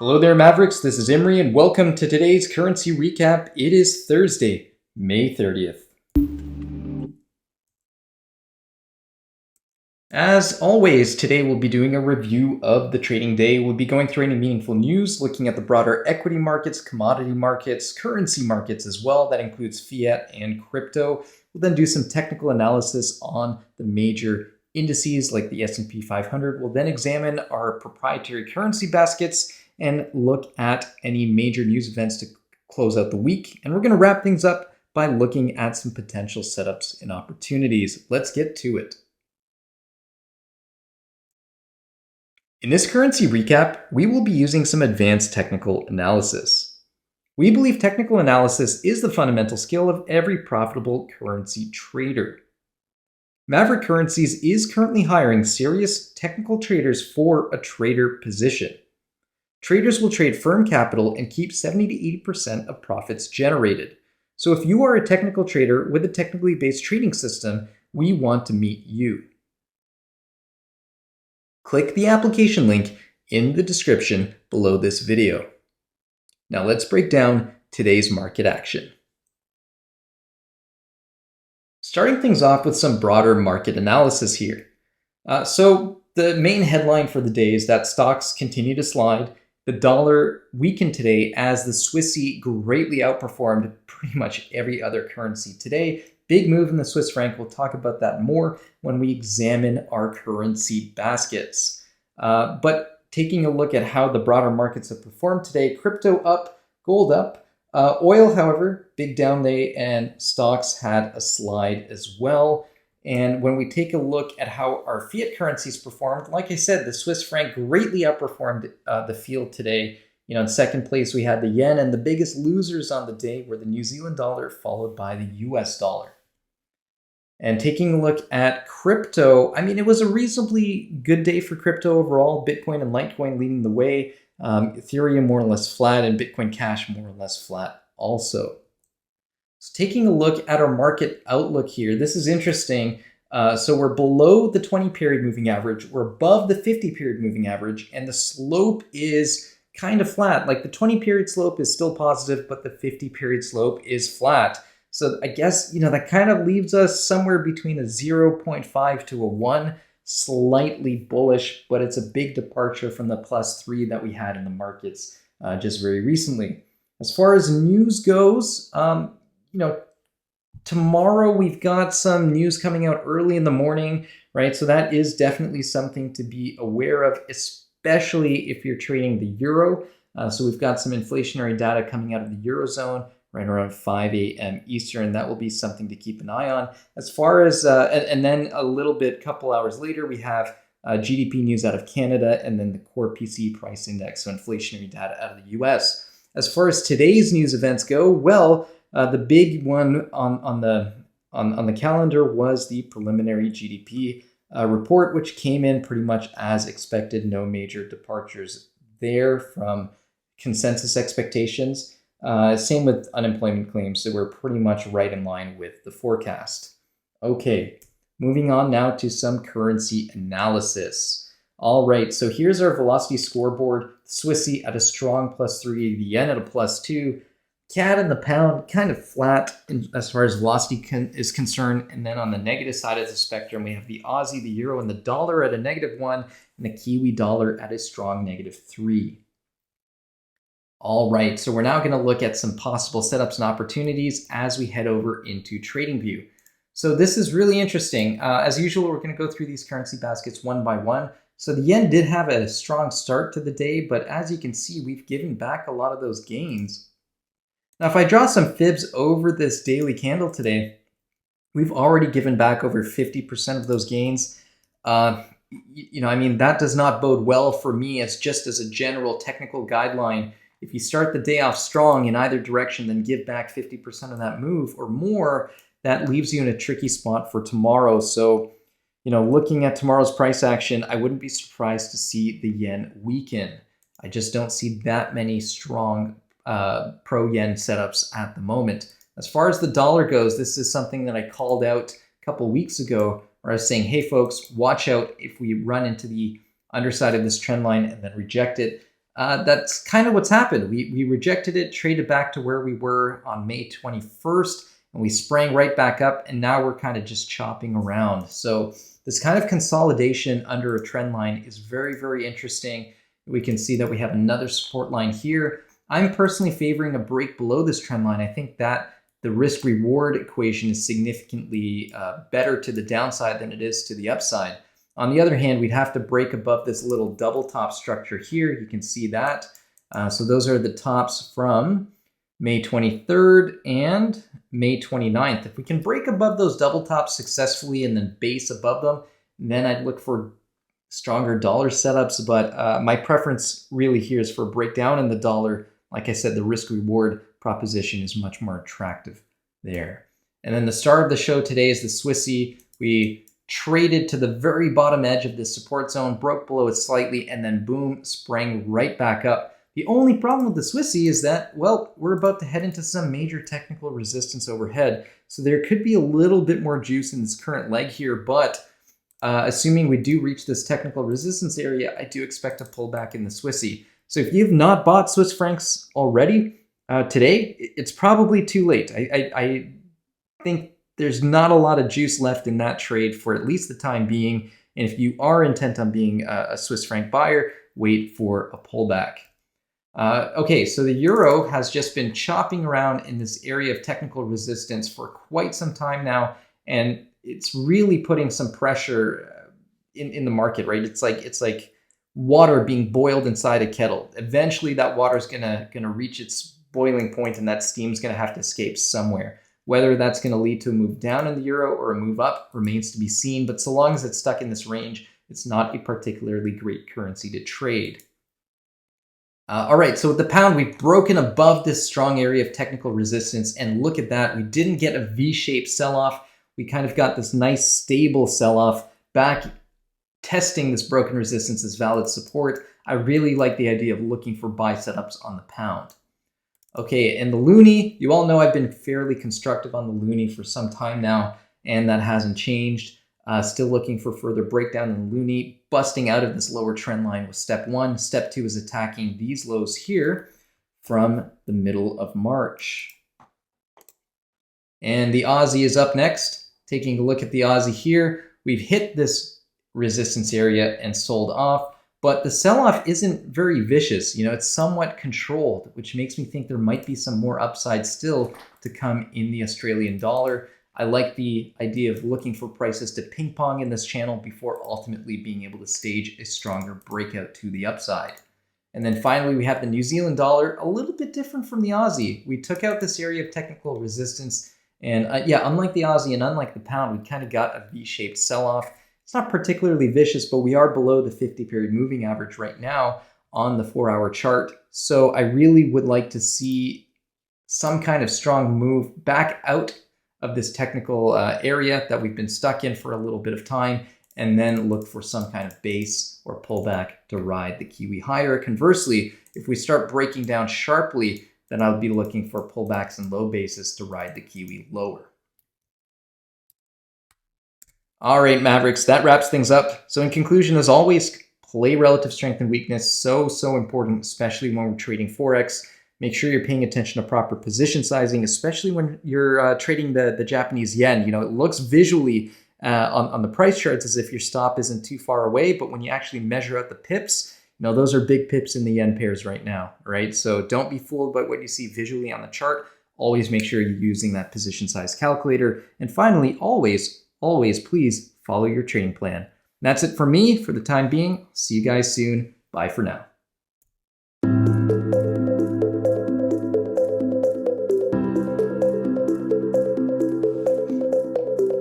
Hello there, Mavericks. This is Imri, and welcome to today's currency recap. It is Thursday, May 30th. As always, today we'll be doing a review of the trading day. We'll be going through any meaningful news, looking at the broader equity markets, commodity markets, currency markets as well. That includes fiat and crypto. We'll then do some technical analysis on the major indices like the S&P 500. We'll then examine our proprietary currency baskets and look at any major news events to close out the week. And we're going to wrap things up by looking at some potential setups and opportunities. Let's get to it. In this currency recap, we will be using some advanced technical analysis. We believe technical analysis is the fundamental skill of every profitable currency trader. Maverick Currencies is currently hiring serious technical traders for a trader position. Traders will trade firm capital and keep 70 to 80% of profits generated. So if you are a technical trader with a technically based trading system, we want to meet you. Click the application link in the description below this video. Now let's break down today's market action. Starting things off with some broader market analysis here. So the main headline for the day is that stocks continue to slide. The dollar weakened today as the Swissy greatly outperformed pretty much every other currency today. Big move in the Swiss franc. We'll talk about that more when we examine our currency baskets. But taking a look at how the broader markets have performed today, crypto up, gold up. Oil, however, big down day, and stocks had a slide as well. And when we take a look at how our fiat currencies performed, like I said, the Swiss franc greatly outperformed the field today. In second place, we had the yen, and the biggest losers on the day were the New Zealand dollar, followed by the US dollar. And taking a look at crypto, it was a reasonably good day for crypto overall. Bitcoin and Litecoin leading the way. Ethereum more or less flat, and Bitcoin Cash more or less flat also. So taking a look at our market outlook here, this is interesting. So we're below the 20-period moving average. We're above the 50-period moving average, and the slope is kind of flat. Like the 20-period slope is still positive, but the 50-period slope is flat. So I guess, that kind of leaves us somewhere between a 0.5 to a 1, slightly bullish, but it's a big departure from the +3 that we had in the markets just very recently. As far as news goes, tomorrow we've got some news coming out early in the morning, right? So that is definitely something to be aware of, especially if you're trading the euro. So we've got some inflationary data coming out of the Eurozone right around 5 a.m. Eastern. That will be something to keep an eye on. As far as, and then a little bit, couple hours later, we have GDP news out of Canada, and then the core PCE price index, so inflationary data out of the US. As far as today's news events go, well, the big one on the calendar was the preliminary GDP report, which came in pretty much as expected. No major departures there from consensus expectations. Same with unemployment claims, so we're pretty much right in line with the forecast. Okay, moving on now to some currency analysis. All right, so here's our velocity scoreboard. Swissy at a strong +3, the yen at a +2. CAD and the pound kind of flat as far as velocity is concerned. And then on the negative side of the spectrum, we have the Aussie, the euro, and the dollar at a -1, and the Kiwi dollar at a strong -3. All right, so we're now going to look at some possible setups and opportunities as we head over into TradingView. So this is really interesting. As usual, we're going to go through these currency baskets one by one. So the yen did have a strong start to the day, but as you can see, we've given back a lot of those gains. Now, if I draw some fibs over this daily candle today, we've already given back over 50% of those gains. That does not bode well for me as just as a general technical guideline. If you start the day off strong in either direction, then give back 50% of that move or more, that leaves you in a tricky spot for tomorrow. So, looking at tomorrow's price action, I wouldn't be surprised to see the yen weaken. I just don't see that many strong pro-yen setups at the moment. As far as the dollar goes, this is something that I called out a couple weeks ago, where I was saying, hey folks, watch out if we run into the underside of this trend line and then reject it. that's kind of what's happened. We rejected it, traded back to where we were on May 21st, and we sprang right back up, and now we're kind of just chopping around. So this kind of consolidation under a trend line is very, very interesting. We can see that we have another support line here. I'm personally favoring a break below this trend line. I think that the risk-reward equation is significantly better to the downside than it is to the upside. On the other hand, we'd have to break above this little double top structure here. You can see that. So those are the tops from May 23rd and May 29th. If we can break above those double tops successfully and then base above them, then I'd look for stronger dollar setups. But my preference really here is for a breakdown in the dollar. Like I said, the risk-reward proposition is much more attractive there. And then the star of the show today is the Swissy. We traded to the very bottom edge of this support zone, broke below it slightly, and then boom, sprang right back up. The only problem with the Swissy is that, well, we're about to head into some major technical resistance overhead. So there could be a little bit more juice in this current leg here, but assuming we do reach this technical resistance area, I do expect a pullback in the Swissy. So if you've not bought Swiss francs already today, it's probably too late. I think there's not a lot of juice left in that trade for at least the time being. And if you are intent on being a Swiss franc buyer, wait for a pullback. Okay, so the euro has just been chopping around in this area of technical resistance for quite some time now, and it's really putting some pressure in the market, right? It's like water being boiled inside a kettle. Eventually, that water is gonna reach its boiling point, and that steam's gonna have to escape somewhere. Whether that's going to lead to a move down in the euro or a move up remains to be seen, but so long as it's stuck in this range, it's not a particularly great currency to trade. All right, so with the pound, we've broken above this strong area of technical resistance, and look at that. We didn't get a V-shaped sell-off. We kind of got this nice stable sell-off back, testing this broken resistance as valid support. I really like the idea of looking for buy setups on the pound. Okay, and the loonie, you all know I've been fairly constructive on the loonie for some time now, and that hasn't changed. Still looking for further breakdown in the loonie, busting out of this lower trend line was step one. Step two is attacking these lows here from the middle of March. And the Aussie is up next. Taking a look at the Aussie here, we've hit this resistance area and sold off. But the sell-off isn't very vicious. You know, it's somewhat controlled, which makes me think there might be some more upside still to come in the Australian dollar. I like the idea of looking for prices to ping pong in this channel before ultimately being able to stage a stronger breakout to the upside. And then finally, we have the New Zealand dollar, a little bit different from the Aussie. We took out this area of technical resistance, and yeah, unlike the Aussie and unlike the pound, we kind of got a V-shaped sell-off. It's not particularly vicious, but we are below the 50-period moving average right now on the 4-hour chart. So I really would like to see some kind of strong move back out of this technical area that we've been stuck in for a little bit of time, and then look for some kind of base or pullback to ride the Kiwi higher. Conversely, if we start breaking down sharply, then I'll be looking for pullbacks and low bases to ride the Kiwi lower. All right, Mavericks, that wraps things up. So in conclusion, as always, play relative strength and weakness. So important, especially when we're trading Forex. Make sure you're paying attention to proper position sizing, especially when you're trading the Japanese yen. You know, it looks visually on the price charts as if your stop isn't too far away, but when you actually measure out the pips, you know, those are big pips in the yen pairs right now, right? So don't be fooled by what you see visually on the chart. Always make sure you're using that position size calculator. And finally, always, please follow your trading plan. That's it for me for the time being. See you guys soon. Bye for now.